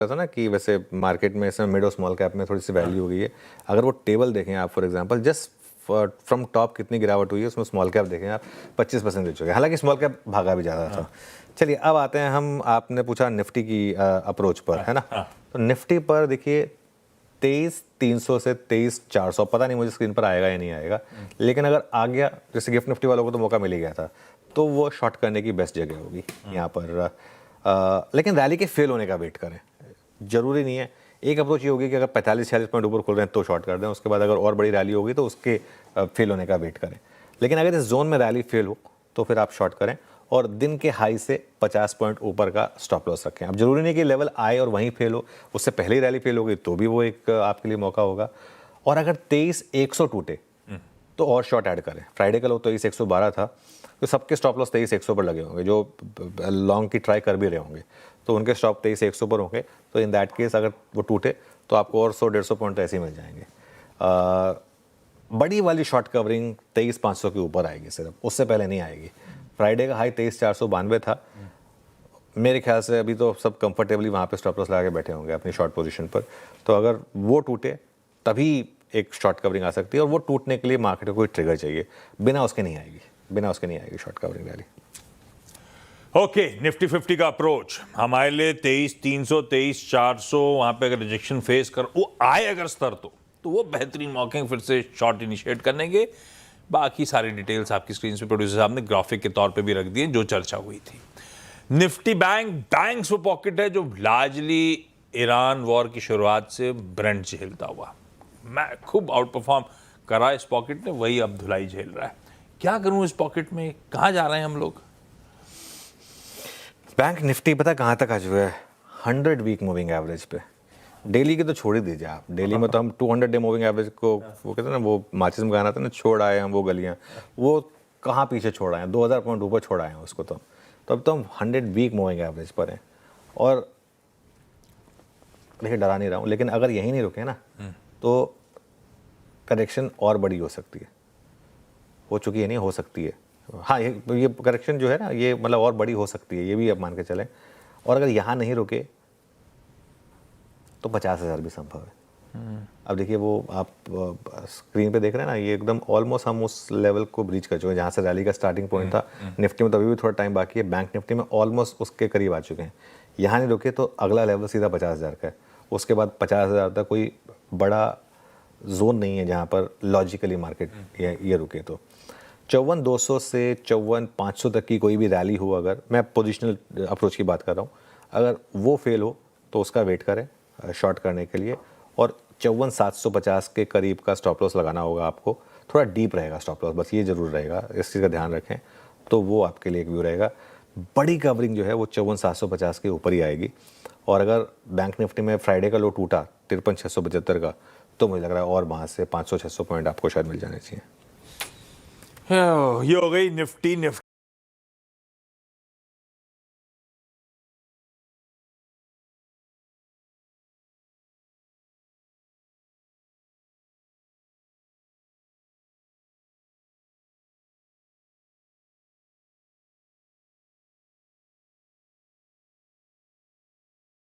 था ना कि वैसे मार्केट में इसमें मिड और स्मॉल कैप में थोड़ी सी वैल्यू हो गई है। अगर वो टेबल देखें आप for example just from top कितनी गिरावट हुई है उसमें स्मॉल कैप देखें आप 25% दे चुके हैं, हालांकि स्मॉल कैप भागा भी ज़्यादा था। चलिए अब आते हैं हम, आपने पूछा निफ्टी की अप्रोच पर, है ना। तो निफ्टी पर देखिए 23,300 से 23,400, पता नहीं मुझे स्क्रीन पर आएगा या नहीं आएगा, लेकिन अगर आ गया, जैसे गिफ्ट निफ्टी वालों को तो मौका मिल ही गया था, तो वो शॉर्ट करने की बेस्ट जगह होगी यहाँ पर। लेकिन रैली के फेल होने का वेट करें, जरूरी नहीं है। एक अप्रोच ये होगी कि अगर 45-46 पॉइंट ऊपर खुल रहे हैं तो शॉर्ट कर दें, उसके बाद अगर और बड़ी रैली होगी तो उसके फेल होने का वेट करें। लेकिन अगर इस जोन में रैली फेल हो तो फिर आप शॉर्ट करें और दिन के हाई से 50 पॉइंट ऊपर का स्टॉप लॉस रखें। अब जरूरी नहीं कि लेवल आए और वहीं फेल हो, उससे पहले ही रैली फेल हो गई तो भी वो एक आपके लिए मौका होगा। और अगर 23,100 टूटे तो और शॉर्ट ऐड करें। फ्राइडे का लो 23,112 था, तो सबके स्टॉप लॉस 23,100 पर लगे होंगे, जो लॉन्ग की ट्राई कर भी रहे होंगे, तो उनके स्टॉप 23,100 पर होंगे। तो इन दैट केस अगर वो टूटे तो आपको और 100-150 पॉइंट ऐसे ही मिल जाएंगे। बड़ी वाली शॉर्ट कवरिंग 23,500 के ऊपर आएगी, सिर्फ उससे पहले नहीं आएगी। फ्राइडे का हाई 23,492 था, मेरे ख्याल से अभी तो सब कंफर्टेबली वहाँ पे स्टॉप लॉस लगा के बैठे होंगे अपनी शॉर्ट पोजीशन पर। तो अगर वो टूटे तभी एक शॉर्ट कवरिंग आ सकती है, और वो टूटने के लिए मार्केट को कोई ट्रिगर चाहिए, बिना उसके नहीं आएगी, बिना उसके नहीं आएगी short covering rally. Okay, Nifty 50 का अप्रोच हमारे लिए 23,300 23,400 वहां पे अगर रिजेक्शन फेस कर वो आए अगर स्तर तो वो बेहतरीन मौके फिर से शॉर्ट इनिशिएट करने के। बाकी सारी डिटेल्स आपकी स्क्रीन पे प्रोड्यूसर साहब ने ग्राफिक के तौर पे भी रख दिए जो चर्चा हुई थी। निफ्टी बैंक्स वो पॉकेट है जो लार्जली ईरान वॉर की शुरुआत से ब्रेंट झेलता हुआ मैं खूब आउट परफॉर्म करा इस पॉकेट ने, वही अब धुलाई झेल रहा है। क्या करूं इस पॉकेट में, कहां जा रहे हैं हम लोग? बैंक निफ्टी पता कहाँ तक आ चुका है? 100 वीक मूविंग एवरेज पे। डेली की तो छोड़ ही दीजिए आप, डेली में तो हम 200 डे मूविंग एवरेज को, वो कहते हैं ना, वो माचिस में गाना था ना, छोड़ आए हम वो गलियाँ, वो कहाँ पीछे छोड़ आए हैं, 2000 पॉइंट ऊपर छोड़ आए हैं उसको। तो अब तो हम 100 वीक मूविंग एवरेज पर हैं। और देखिए डरा नहीं रहा हूँ, लेकिन अगर यहीं नहीं रुके ना तो करेक्शन और बड़ी हो सकती है, हो चुकी है, नहीं हो सकती है। हाँ, ये करेक्शन जो है ना, ये मतलब और बड़ी हो सकती है, ये भी आप मान के चलें। और अगर यहाँ नहीं रुके तो 50,000 भी संभव है। अब देखिए वो आप स्क्रीन पे देख रहे हैं ना, ये एकदम ऑलमोस्ट हम उस लेवल को ब्रीच कर चुके हैं जहाँ से रैली का स्टार्टिंग पॉइंट था। निफ्टी में तो अभी भी थोड़ा टाइम बाकी है, बैंक निफ्टी में ऑलमोस्ट उसके करीब आ चुके हैं। यहाँ नहीं रुके तो अगला लेवल सीधा 50,000 का है, उसके बाद 50,000 तक कोई बड़ा जोन नहीं है जहाँ पर लॉजिकली मार्केट ये रुके। तो 54,200 से 54,500 तक की कोई भी रैली हो, अगर मैं पोजिशनल अप्रोच की बात कर रहा हूँ, अगर वो फेल हो तो उसका वेट करें शॉर्ट करने के लिए। और 54,750 के करीब का स्टॉप लॉस लगाना होगा आपको, थोड़ा डीप रहेगा स्टॉप लॉस, बस ये जरूर रहेगा, इस चीज़ का ध्यान रखें, तो वो आपके लिए एक व्यू रहेगा। बड़ी कवरिंग जो है वो 54,750 के ऊपर ही आएगी। और अगर बैंक निफ्टी में फ्राइडे का लो टूटा 53,675 का, तो मुझे लग रहा है और वहाँ से 500-600 पॉइंट आपको शायद मिल जाने चाहिए। ये हो गई निफ्टी